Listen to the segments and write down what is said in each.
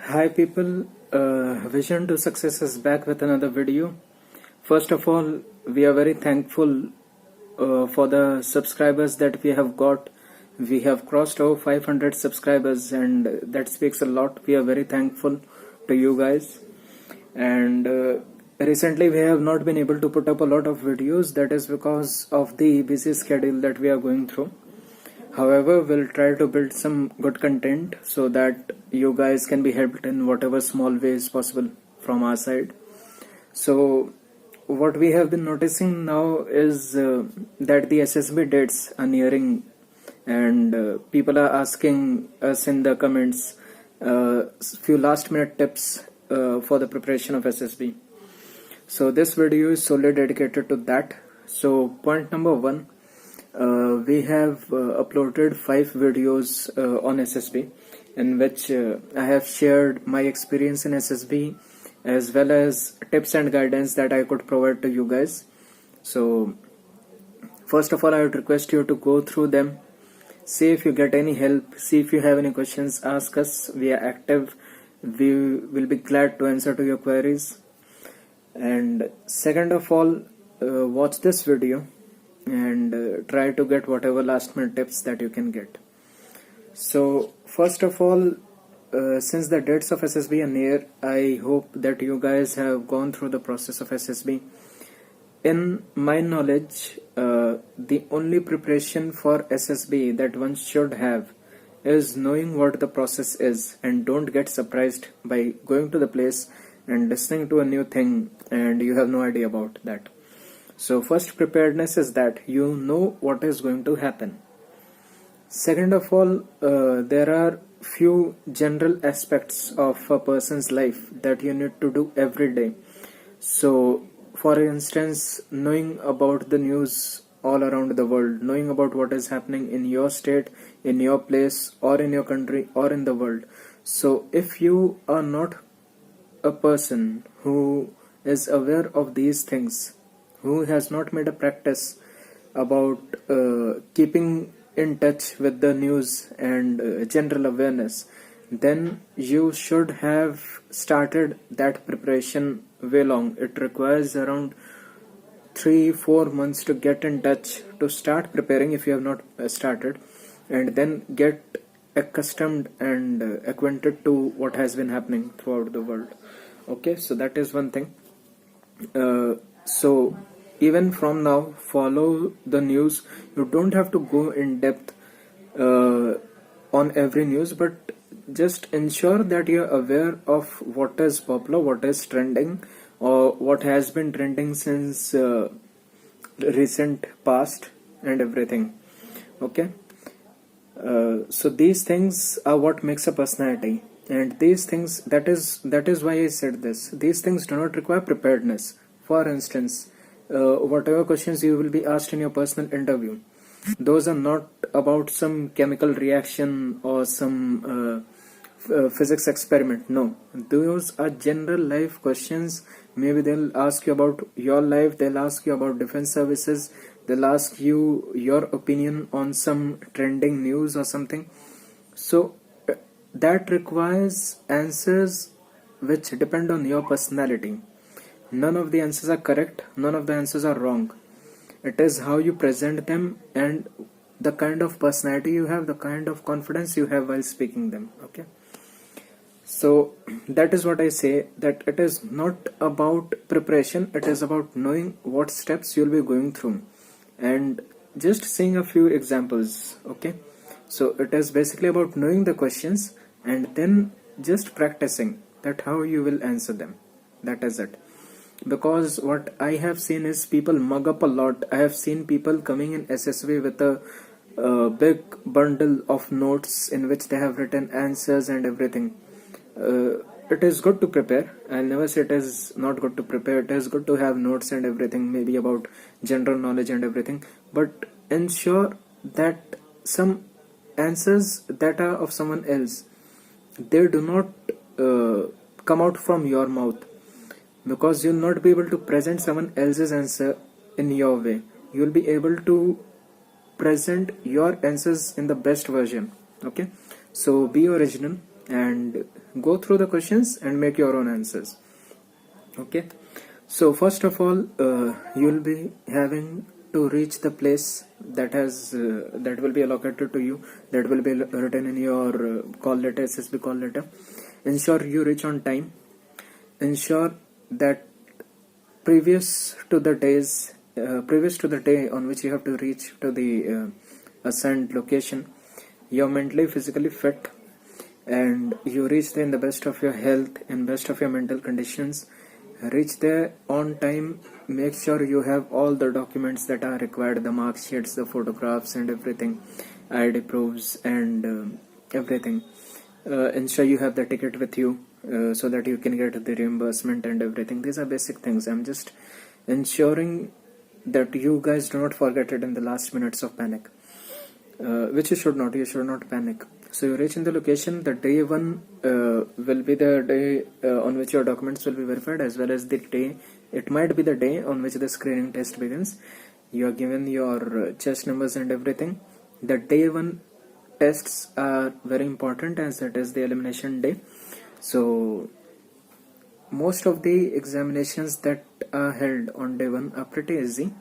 Hi people, Vision to Success is back with another video. First of all, we are very thankful for the subscribers that we have got. We have crossed over 500 subscribers and that speaks a lot. We are very thankful to you guys. And recently we have not been able to put up a lot of videos. That is because of the busy schedule that we are going through. However, we'll try to build some good content so that you guys can be helped in whatever small way is possible from our side. So what we have been noticing now is that the SSB dates are nearing, and people are asking us in the comments few last minute tips for the preparation of SSB. So this video is solely dedicated to that. So point number one, we have uploaded 5 videos on SSB in which I have shared my experience in SSB as well as tips and guidance that I could provide to you guys. So first of all, I would request you to go through them, see if you get any help, see if you have any questions, ask us. We are active, we will be glad to answer to your queries. And second of all, watch this video and try to get whatever last minute tips that you can get. So first of all, since the dates of SSB are near, I hope that you guys have gone through the process of SSB. In my knowledge, the only preparation for SSB that one should have is knowing what the process is, and don't get surprised by going to the place and listening to a new thing and you have no idea about that. So first preparedness is that you know what is going to happen. Second of all, there are few general aspects of a person's life that you need to do every day. So for instance, knowing about the news all around the world, knowing about what is happening in your state, in your place, or in your country, or in the world. So if you are not a person who is aware of these things, who has not made a practice about keeping in touch with the news and general awareness, then you should have started that preparation way long. It requires around 3-4 months to get in touch, to start preparing if you have not started, and then get accustomed and acquainted to what has been happening throughout the world. Okay, so that is one thing. So even from now, follow the news. You don't have to go in depth on every news, but just ensure that you're aware of what is popular, what is trending, or what has been trending since recent past and everything. Okay, so these things are what makes a personality, and these things, that is why I said this. These things do not require preparedness. For instance, whatever questions you will be asked in your personal interview, those are not about some chemical reaction or some physics experiment. No, those are general life questions. Maybe they'll ask you about your life, they'll ask you about defense services, they'll ask you your opinion on some trending news or something. So that requires answers which depend on your personality. None of the answers are correct, none of the answers are wrong. It is how you present them and the kind of personality you have, the kind of confidence you have while speaking them. Okay, so that is what I say, that it is not about preparation, it is about knowing what steps you'll be going through and just seeing a few examples. Okay, so it is basically about knowing the questions and then just practicing that how you will answer them. That is it. Because what I have seen is people mug up a lot. I have seen people coming in SSB with a big bundle of notes in which they have written answers and everything. It is good to prepare. I'll never say it is not good to prepare. It is good to have notes and everything, maybe about general knowledge and everything. But ensure that some answers that are of someone else, they do not come out from your mouth. Because you'll not be able to present someone else's answer in your way. You'll be able to present your answers in the best version. Okay, so be original, and go through the questions and make your own answers. Okay, so first of all, you'll be having to reach the place that has that will be allocated to you, that will be written in your call letter, SSB call letter. Ensure you reach on time. Ensure that previous to the day on which you have to reach to the assigned location, you're mentally, physically fit, and you reach there in the best of your health and best of your mental conditions. Reach there on time. Make sure you have all the documents that are required, the mark sheets, the photographs and everything, ID proofs and everything. Ensure you have the ticket with you so that you can get the reimbursement and everything. These are basic things. I'm just ensuring that you guys do not forget it in the last minutes of panic, which you should not panic. So you reach in the location. The day one will be the day on which your documents will be verified, as well as the day, it might be the day on which the screening test begins. You are given your chest numbers and everything. The day one tests are very important, as it is the elimination day. So most of the examinations that are held on day one are pretty easy,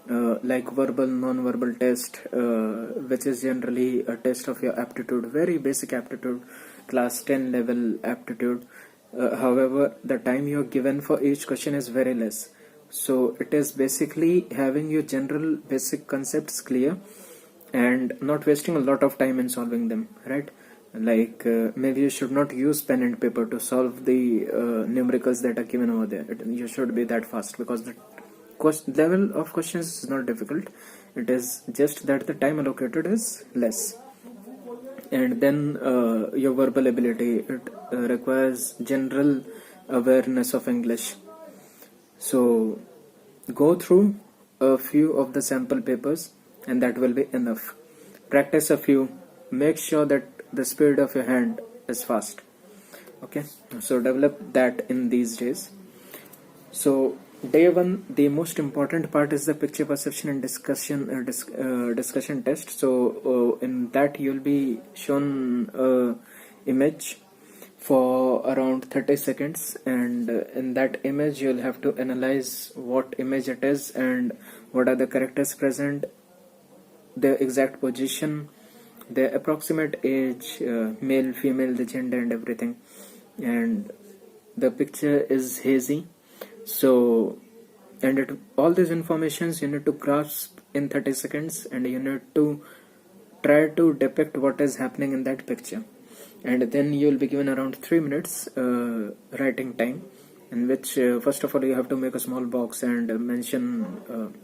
like verbal, non-verbal test, which is generally a test of your aptitude, very basic aptitude, class 10 level aptitude. However, the time you are given for each question is very less, so it is basically having your general basic concepts clear and not wasting a lot of time in solving them, right? Like maybe you should not use pen and paper to solve the numericals that are given over there. You should be that fast, because the level of questions is not difficult. It is just that the time allocated is less. And then your verbal ability, it requires general awareness of English. So go through a few of the sample papers and that will be enough. Practice a few. Make sure that the speed of your hand is fast. Okay, so develop that in these days. So day one, the most important part is the picture perception and discussion test. So in that you'll be shown image for around 30 seconds, and in that image you'll have to analyze what image it is and what are the characters present, their exact position, their approximate age, male, female, the gender and everything. And the picture is hazy, so all these informations you need to grasp in 30 seconds, and you need to try to depict what is happening in that picture. And then you will be given around 3 minutes writing time, in which first of all you have to make a small box and mention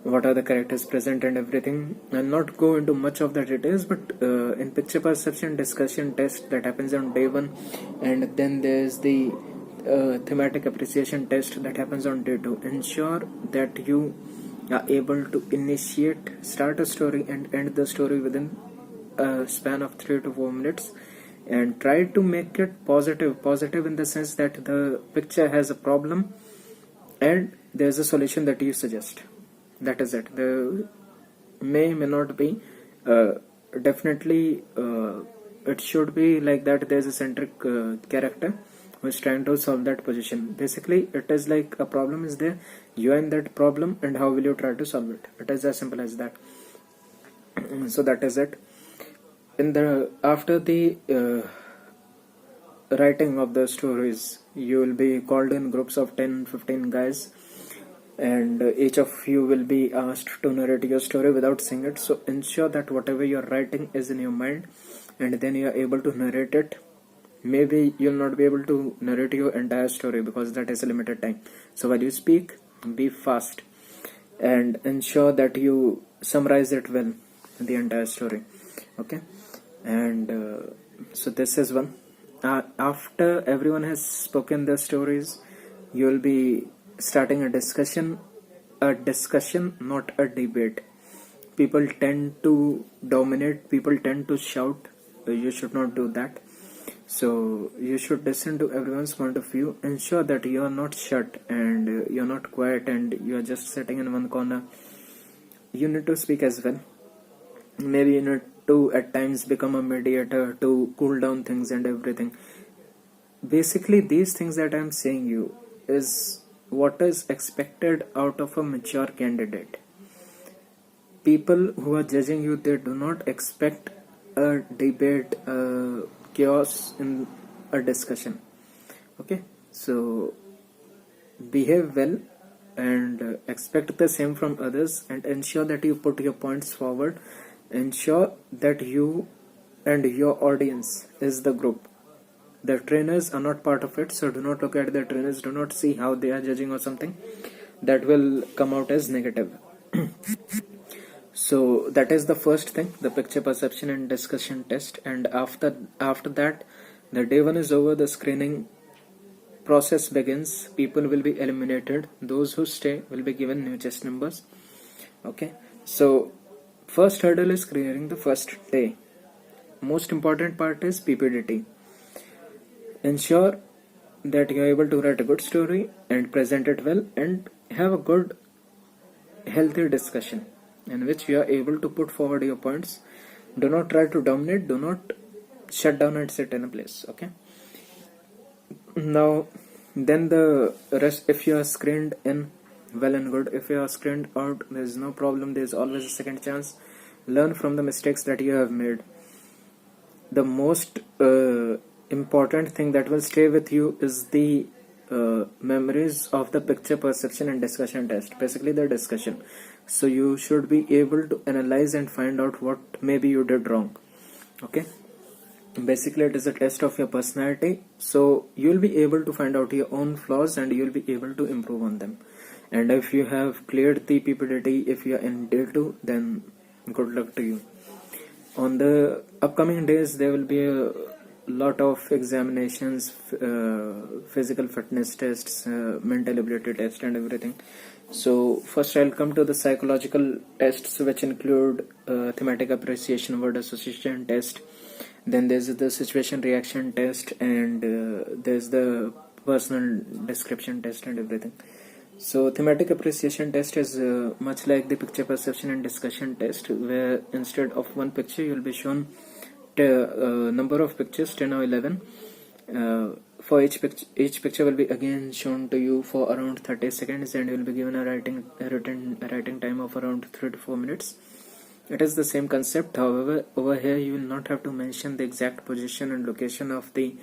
what are the characters present and everything. I'll not go into much of the details, but in picture perception discussion test that happens on day one, and then there's the thematic appreciation test that happens on day 2. Ensure that you are able to start a story and end the story within a span of 3 to 4 minutes, and try to make it positive in the sense that the picture has a problem and there's a solution that you suggest. That is it. The may not be definitely it should be like that. There's a centric character who is trying to solve that position. Basically it is like a problem is there, you are in that problem, and how will you try to solve it. It is as simple as that. So that is it. After the writing of the stories, you will be called in groups of 10-15 guys, and each of you will be asked to narrate your story without seeing it. So ensure that whatever you're writing is in your mind, and then you are able to narrate it. Maybe you'll not be able to narrate your entire story because that is a limited time. So while you speak, be fast and ensure that you summarize it well, the entire story. Okay, and so this is one. After everyone has spoken their stories, you will be starting a discussion, not a debate. People tend to dominate, people tend to shout. You should not do that. So you should listen to everyone's point of view. Ensure that you are not shut and you're not quiet and you are just sitting in one corner. You need to speak as well. Maybe you need to at times become a mediator, to cool down things and everything. Basically, these things that I'm saying you is what is expected out of a mature candidate. People who are judging you, they do not expect a debate, chaos in a discussion. Okay, so behave well and expect the same from others, and ensure that you put your points forward. Ensure that you and your audience is the group. The trainers are not part of it, so do not look at the trainers, do not see how they are judging or something. That will come out as negative. So that is the first thing, the picture perception and discussion test. And after that, the day one is over, the screening process begins. People will be eliminated. Those who stay will be given new chest numbers. Okay, so first hurdle is clearing the first day. Most important part is PPDT. Ensure that you are able to write a good story and present it well, and have a good healthy discussion in which you are able to put forward your points. Do not try to dominate, do not shut down and sit in a place. Okay, now then the rest, if you are screened in, well and good. If you are screened out, there is no problem, there is always a second chance. Learn from the mistakes that you have made. The most important thing that will stay with you is the memories of the picture perception and discussion test, basically the discussion. So you should be able to analyze and find out what maybe you did wrong. Okay, basically it is a test of your personality, so you'll be able to find out your own flaws and you'll be able to improve on them. And if you have cleared the PPDT, if you are in day 2, then good luck to you. On the upcoming days, there will be a lot of examinations, physical fitness tests, mental ability test and everything. So first I'll come to the psychological tests, which include thematic appreciation, word association test. Then there's the situation reaction test, and there's the personal description test and everything. So thematic appreciation test is much like the picture perception and discussion test, where instead of one picture you'll be shown number of pictures, 10 or 11. For each picture will be again shown to you for around 30 seconds, and you will be given a writing time of around 3 to 4 minutes. It is the same concept. However, over here you will not have to mention the exact position and location of the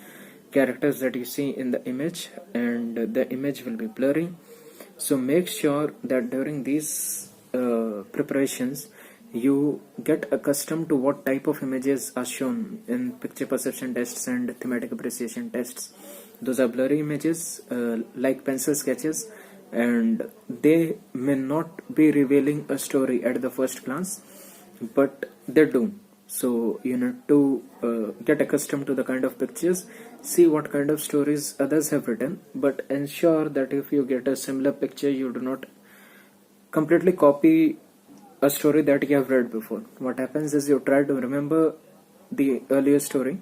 characters that you see in the image, and the image will be blurry. So make sure that during these preparations you get accustomed to what type of images are shown in picture perception tests and thematic appreciation tests. Those are blurry images, like pencil sketches, and they may not be revealing a story at the first glance, but they do. So you need to get accustomed to the kind of pictures, see what kind of stories others have written, but ensure that if you get a similar picture, you do not completely copy a story that you have read before. What happens is you try to remember the earlier story,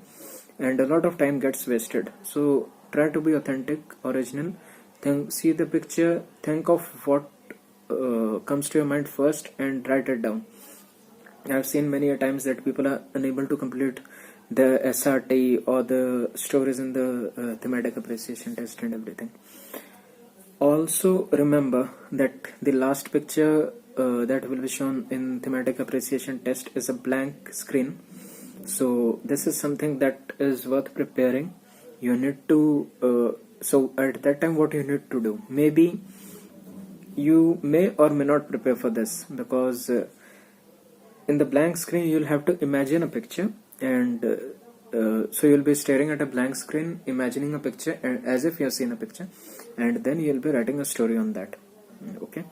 and a lot of time gets wasted. So try to be authentic, original. See the picture, think of what comes to your mind first, and write it down. I've seen many a times that people are unable to complete the SRT or the stories in the thematic appreciation test and everything. Also remember that the last picture that will be shown in thematic appreciation test is a blank screen. So this is something that is worth preparing. You need to so at that time what you need to do, maybe you may or may not prepare for this, because in the blank screen you'll have to imagine a picture, and so you'll be staring at a blank screen, imagining a picture, and as if you have seen a picture, and then you'll be writing a story on that. Okay,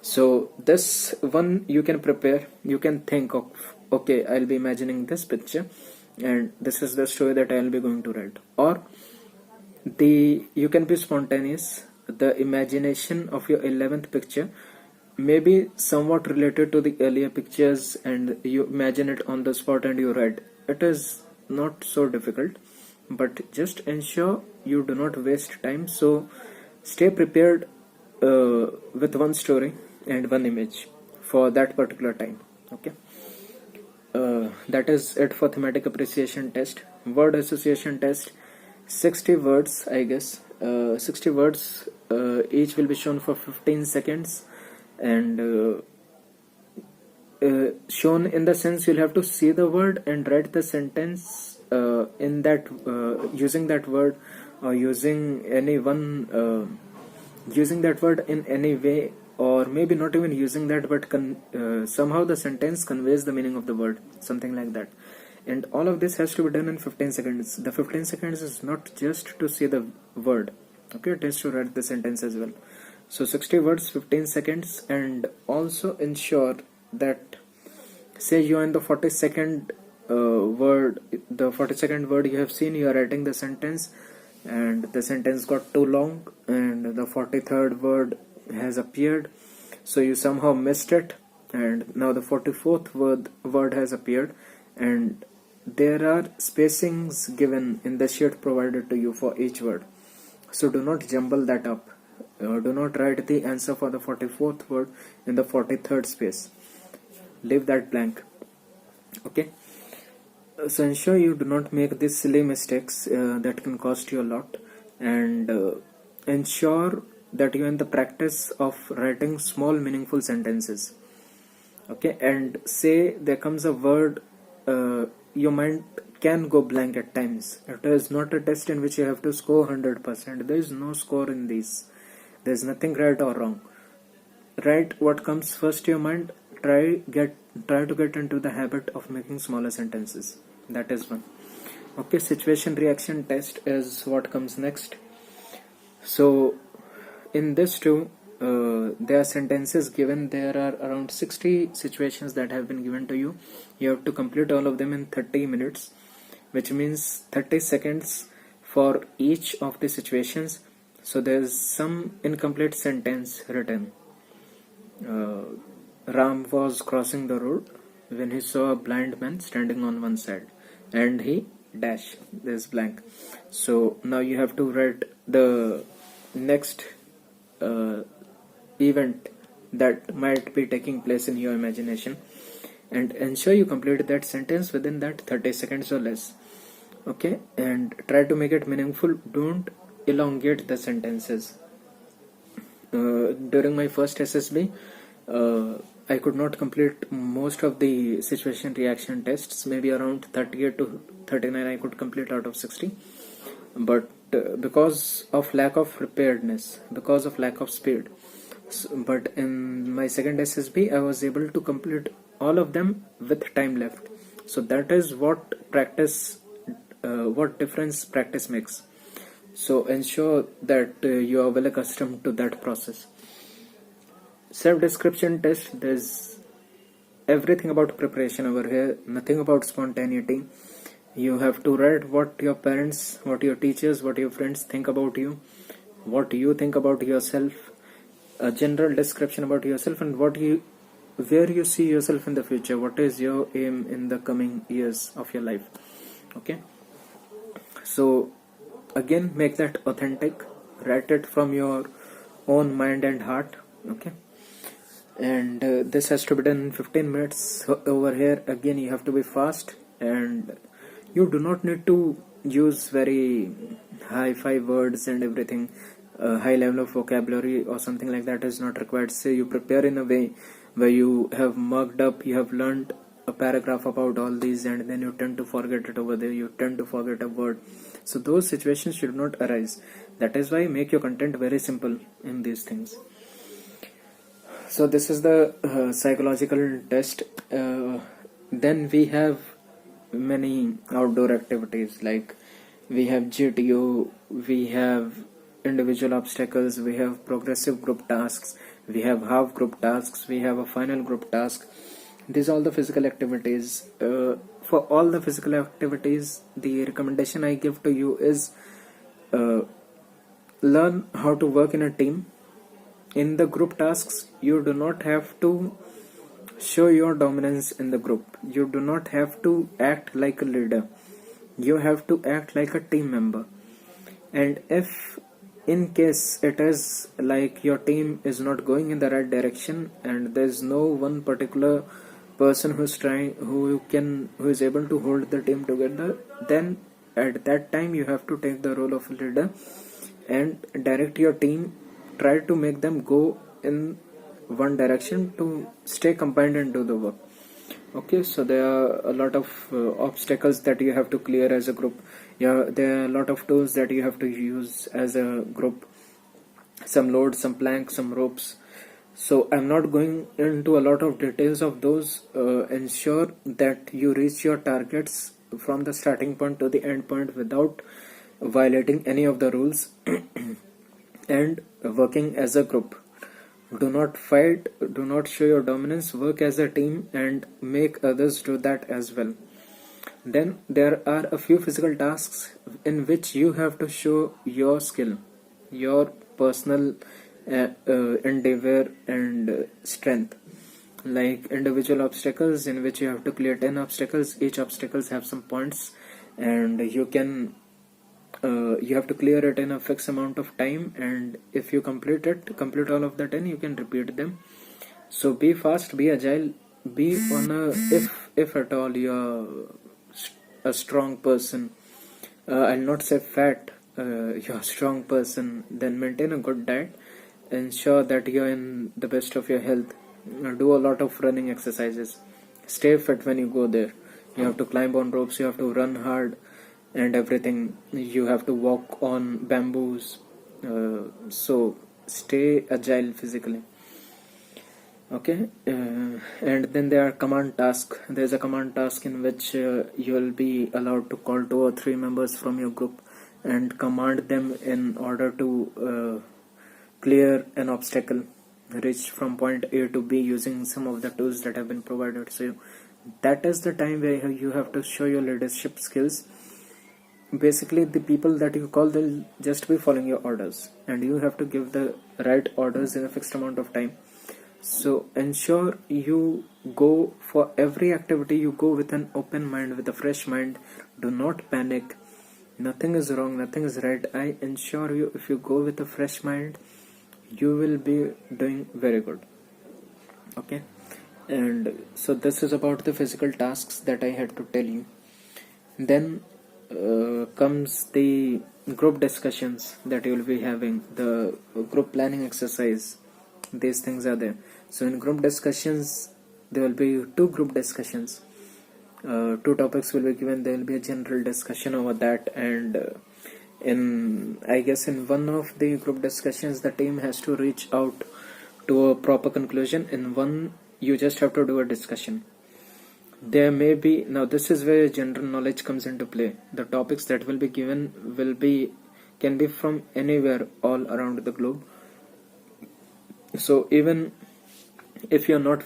so this one you can prepare. You can think of, okay, I'll be imagining this picture and this is the story that I'll be going to write. Or you can be spontaneous. The imagination of your 11th picture may be somewhat related to the earlier pictures, and you imagine it on the spot and you write. It is not so difficult, but just ensure you do not waste time. So stay prepared with one story and one image for that particular time. Okay, that is it for thematic appreciation test. Word association test, 60 words, I guess. 60 words, each will be shown for 15 seconds, and shown in the sense you'll have to see the word and write the sentence in that using that word, or using any one using that word in any way, or maybe not even using that, but somehow the sentence conveys the meaning of the word, something like that. And all of this has to be done in 15 seconds. The 15 seconds is not just to see the word, okay, it is to write the sentence as well. So 60 words, 15 seconds. And also ensure that, say you are in the 42nd word, the 42nd word you have seen, you are writing the sentence, and the sentence got too long, and the 43rd word has appeared, so you somehow missed it, and now the 44th word has appeared, and there are spacings given in the sheet provided to you for each word. So do not jumble that up. Do not write the answer for the 44th word in the 43rd space. Leave that blank. Okay. So ensure you do not make these silly mistakes that can cost you a lot, and ensure that you are in the practice of writing small meaningful sentences. Okay, and say there comes a word, your mind can go blank at times. It is not a test in which you have to score 100%. There is no score in these. There is nothing right or wrong. Write what comes first to your mind. Try to get into the habit of making smaller sentences. That is one. Okay, situation reaction test is what comes next. So in this too, there are sentences given. There are around 60 situations that have been given to you. You have to complete all of them in 30 minutes, which means 30 seconds for each of the situations. So there's some incomplete sentence written. Ram was crossing the road when he saw a blind man standing on one side, and he dash, there's blank. So now you have to write the next event that might be taking place in your imagination, and ensure you complete that sentence within that 30 seconds or less. Okay, and try to make it meaningful. Don't elongate the sentences. During my first SSB, I could not complete most of the situation reaction tests. Maybe around 38 to 39 I could complete out of 60, but because of lack of preparedness, because of lack of speed. But in my second SSB I was able to complete all of them with time left. So that is what difference practice makes. So ensure that you are well accustomed to that process. Self-description test, there's everything about preparation over here, nothing about spontaneity. You have to write what your parents, what your teachers, what your friends think about you, what you think about yourself, a general description about yourself, and where you see yourself in the future, what is your aim in the coming years of your life. Okay, so again, make that authentic, write it from your own mind and heart. Okay, and this has to be done in 15 minutes. Over here again you have to be fast, and you do not need to use very high-fi words and everything. High level of vocabulary or something like that is not required. Say you prepare in a way where you have marked up, you have learned a paragraph about all these, and then you tend to forget it over there, you tend to forget a word. So those situations should not arise. That is why make your content very simple in these things. So this is the psychological test. Then we have many outdoor activities, like we have GTO, we have individual obstacles, we have progressive group tasks, we have half group tasks, we have a final group task. These are all the physical activities. For all the physical activities, the recommendation I give to you is learn how to work in a team. In the group tasks, you do not have to show your dominance in the group. You do not have to act like a leader. You have to act like a team member. And if in case it is like your team is not going in the right direction, and there is no one particular person who is able to hold the team together, then at that time you have to take the role of leader and direct your team, try to make them go in one direction to stay combined and do the work. Okay, so there are a lot of obstacles that you have to clear as a group. Yeah, there are a lot of tools that you have to use as a group, some loads, some planks, some ropes. So I'm not going into a lot of details of those. Ensure that you reach your targets from the starting point to the end point without violating any of the rules and working as a group. Do not fight, do not show your dominance, work as a team and make others do that as well. Then there are a few physical tasks in which you have to show your skill, your personal endeavor and strength. Like individual obstacles in which you have to clear 10 obstacles. Each obstacles have some points and you have to clear it in a fixed amount of time, and if you complete all of the 10, you can repeat them. So be fast, be agile, be on a, if at all you're a strong person, I'll not say fat, you're a strong person, then maintain a good diet, ensure that you're in the best of your health, do a lot of running exercises, stay fit when you go there. You have to climb on ropes, you have to run hard and everything, you have to walk on bamboos, so stay agile physically. Okay, and then there are command tasks. There's a command task in which you will be allowed to call 2 or 3 members from your group and command them in order to clear an obstacle, reach from point A to B using some of the tools that have been provided. So that is the time where you have to show your leadership skills. Basically the people that you call, they'll just be following your orders and you have to give the right orders in a fixed amount of time. So ensure you go for every activity, you go with an open mind, with a fresh mind. Do not panic. Nothing is wrong, nothing is right. I ensure you, if you go with a fresh mind, you will be doing very good. Okay, and so this is about the physical tasks that I had to tell you. Then comes the group discussions that you will be having, the group planning exercise. These things are there. So in group discussions, there will be 2 group discussions. 2 topics will be given. There will be a general discussion over that, and I guess in one of the group discussions, the team has to reach out to a proper conclusion. In one, you just have to do a discussion. There may be, now this is where general knowledge comes into play. The topics that will be given can be from anywhere all around the globe. So even if you're not,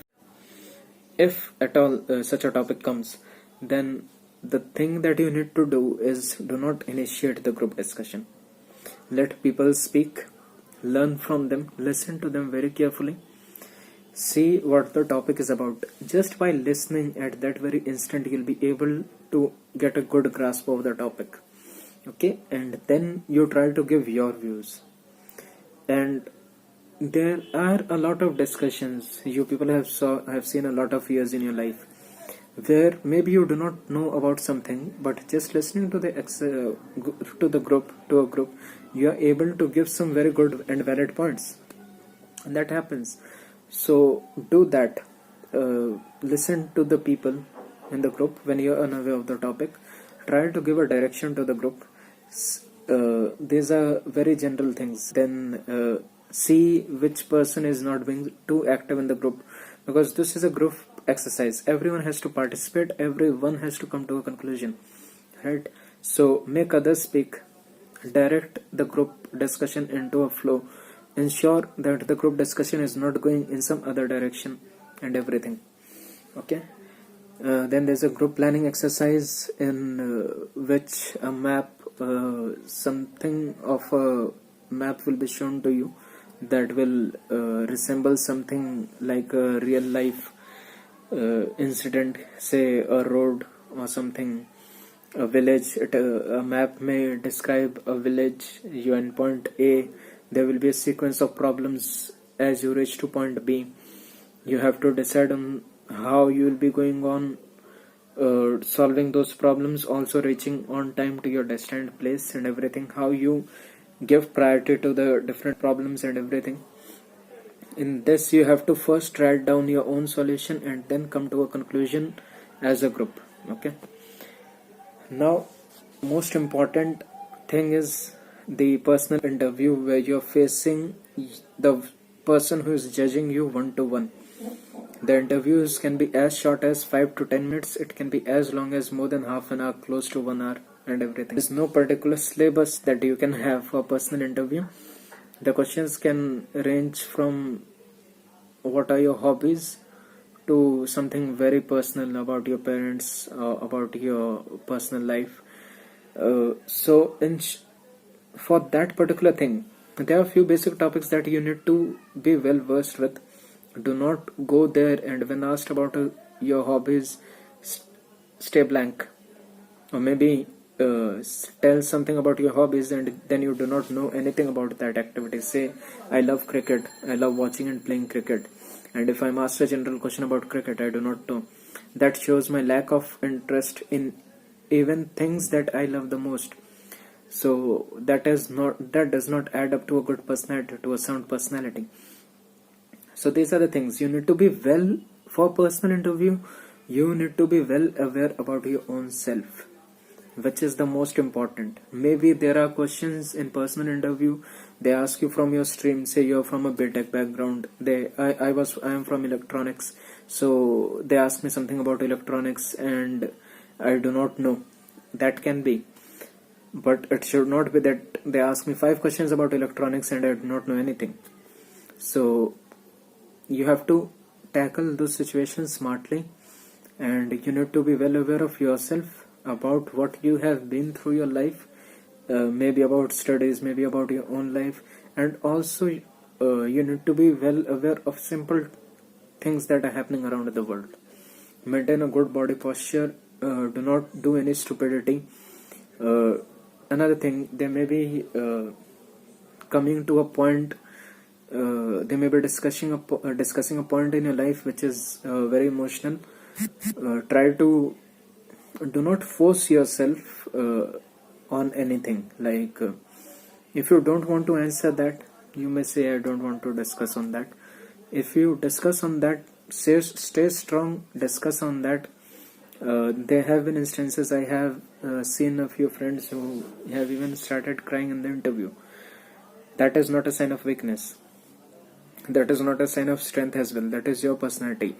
if at all such a topic comes, then the thing that you need to do is do not initiate the group discussion. Let people speak, learn from them, listen to them very carefully, see what the topic is about. Just by listening at that very instant, you'll be able to get a good grasp of the topic. Okay, and then you try to give your views. And there are a lot of discussions you people have seen a lot of years in your life, where maybe you do not know about something, but just listening to a group, you are able to give some very good and valid points, and that happens. So do that. Listen to the people in the group when you are unaware of the topic. Try to give a direction to the group. These are very general things. Then see which person is not being too active in the group, because this is a group exercise. Everyone has to participate, everyone has to come to a conclusion, right? So make others speak, direct the group discussion into a flow, ensure that the group discussion is not going in some other direction and everything. Okay, then there's a group planning exercise in which a map, something of a map will be shown to you that will resemble something like a real life incident, say a road or something, a village. A map may describe a village. You are in point A, there will be a sequence of problems as you reach to point B. You have to decide on how you will be going on solving those problems, also reaching on time to your destined place and everything, how you give priority to the different problems and everything. In this, you have to first write down your own solution and then come to a conclusion as a group. Okay. Now, most important thing is the personal interview, where you're facing the person who is judging you one to one. The interviews can be as short as 5 to 10 minutes. It can be as long as more than half an hour, close to 1 hour and everything. There's no particular syllabus that you can have for personal interview. The questions can range from what are your hobbies to something very personal about your parents, about your personal life. For that particular thing, there are a few basic topics that you need to be well versed with. Do not go there and when asked about your hobbies, stay blank, or maybe tell something about your hobbies and then you do not know anything about that activity. Say, I love cricket, I love watching and playing cricket, and if I'm asked a general question about cricket, I do not know. That shows my lack of interest in even things that I love the most. So that does not add up to a good personality, to a sound personality. So these are the things you need to be well for personal interview. You need to be well aware about your own self, which is the most important. Maybe there are questions in personal interview. They ask you from your stream. Say you're from a BTech background. I am from electronics. So they ask me something about electronics and I do not know. That can be. But it should not be that they ask me 5 questions about electronics and I do not know anything. So you have to tackle those situations smartly, and you need to be well aware of yourself, about what you have been through your life, maybe about studies, maybe about your own life, and also you need to be well aware of simple things that are happening around the world. Maintain a good body posture. Do not do any stupidity. Another thing, they may be coming to a point. They may be discussing a point in your life which is very emotional. Try to do not force yourself on anything. Like if you don't want to answer that, you may say I don't want to discuss on that. If you discuss on that, stay strong, discuss on that. There have been instances, I have seen a few friends who have even started crying in the interview. That is not a sign of weakness. That is not a sign of strength as well. That is your personality.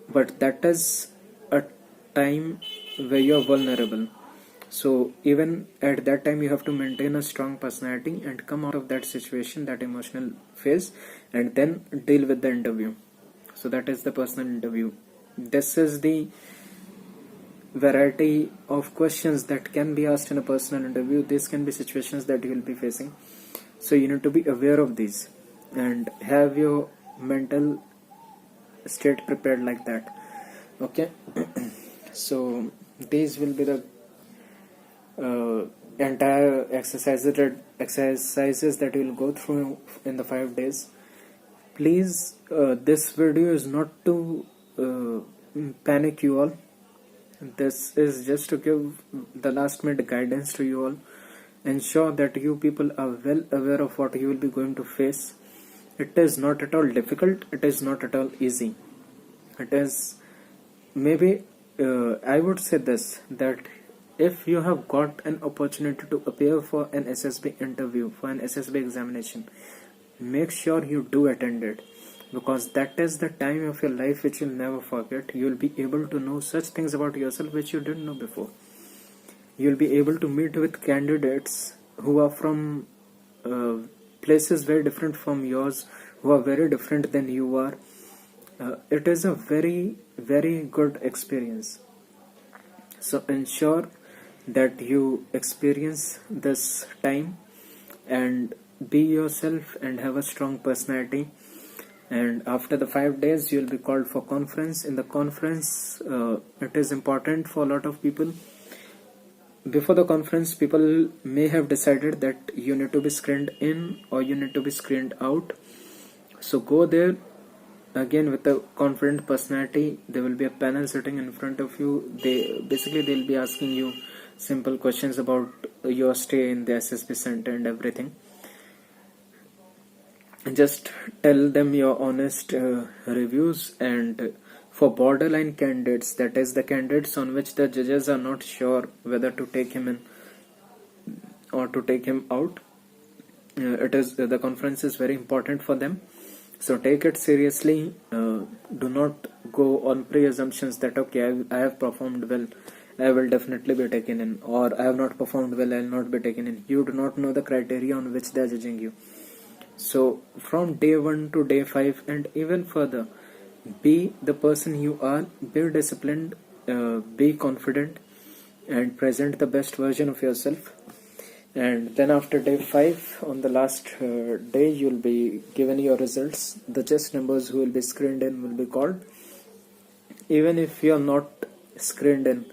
But that is a time where you are vulnerable. So even at that time, you have to maintain a strong personality and come out of that situation, that emotional phase, and then deal with the interview. So that is the personal interview. This is the variety of questions that can be asked in a personal interview. These can be situations that you will be facing. So you need to be aware of these and have your mental state prepared like that. Okay. So these will be the entire exercises that you will go through in the 5 days. Please, this video is not to panic you all. This is just to give the last minute guidance to you all. Ensure that you people are well aware of what you will be going to face. It is not at all difficult. It is not at all easy. It is maybe, I would say this, that if you have got an opportunity to appear for an SSB interview, for an SSB examination, make sure you do attend it, because that is the time of your life which you'll never forget. You'll be able to know such things about yourself which you didn't know before. You'll be able to meet with candidates who are from places very different from yours, who are very different than you are. It is a very, very good experience. So ensure that you experience this time and be yourself and have a strong personality. And after the 5 days, you'll be called for conference. In the conference, it is important for a lot of people. Before the conference, people may have decided that you need to be screened in or you need to be screened out. So go there again, with a confident personality, there will be a panel sitting in front of you. They'll be asking you simple questions about your stay in the SSB center and everything. Just tell them your honest reviews. And for borderline candidates, that is the candidates on which the judges are not sure whether to take him in or to take him out, the conference is very important for them. So take it seriously. Do not go on pre-assumptions that okay, I have performed well, I will definitely be taken in, or I have not performed well, I will not be taken in. You do not know the criteria on which they are judging you. So from day 1 to day 5 and even further, be the person you are, be disciplined, be confident, and present the best version of yourself. And then after day 5, on the last day, you'll be given your results. The chess numbers who will be screened in will be called. Even if you're not screened in,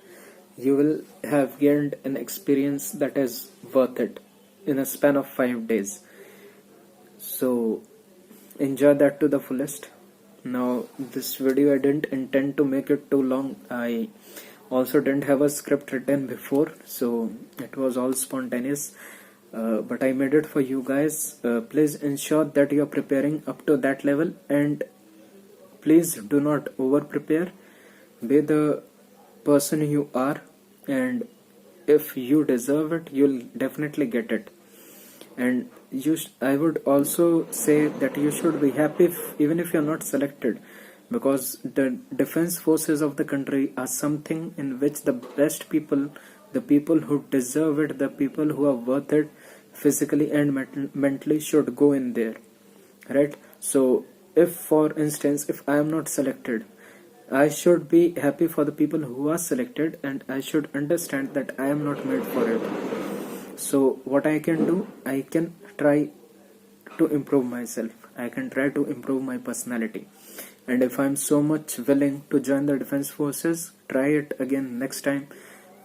you will have gained an experience that is worth it in a span of 5 days. So enjoy that to the fullest. Now this video, I didn't intend to make it too long. I also didn't have a script written before, so it was all spontaneous, but I made it for you guys. Please ensure that you are preparing up to that level, and please do not over prepare. Be the person you are, and if you deserve it, you'll definitely get it. And I would also say that you should be happy even if you're not selected, because the defense forces of the country are something in which the best people, the people who deserve it, the people who are worth it physically and mentally should go in there, right? So if, for instance, if I am not selected, I should be happy for the people who are selected, and I should understand that I am not made for it. So what I can do, I can try to improve myself, I can try to improve my personality. And if I'm so much willing to join the defense forces, try it again next time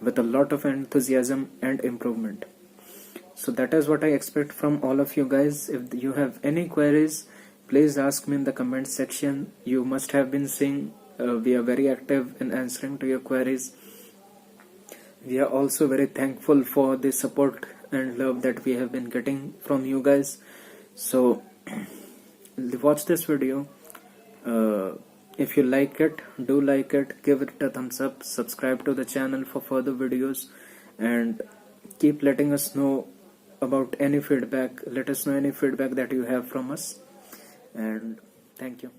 with a lot of enthusiasm and improvement. So that is what I expect from all of you guys. If you have any queries, please ask me in the comment section. You must have been seeing we are very active in answering to your queries. We are also very thankful for the support and love that we have been getting from you guys. So watch this video. If you like it, do like it, give it a thumbs up, subscribe to the channel for further videos, and keep letting us know about any feedback. Let us know any feedback that you have from us, and thank you.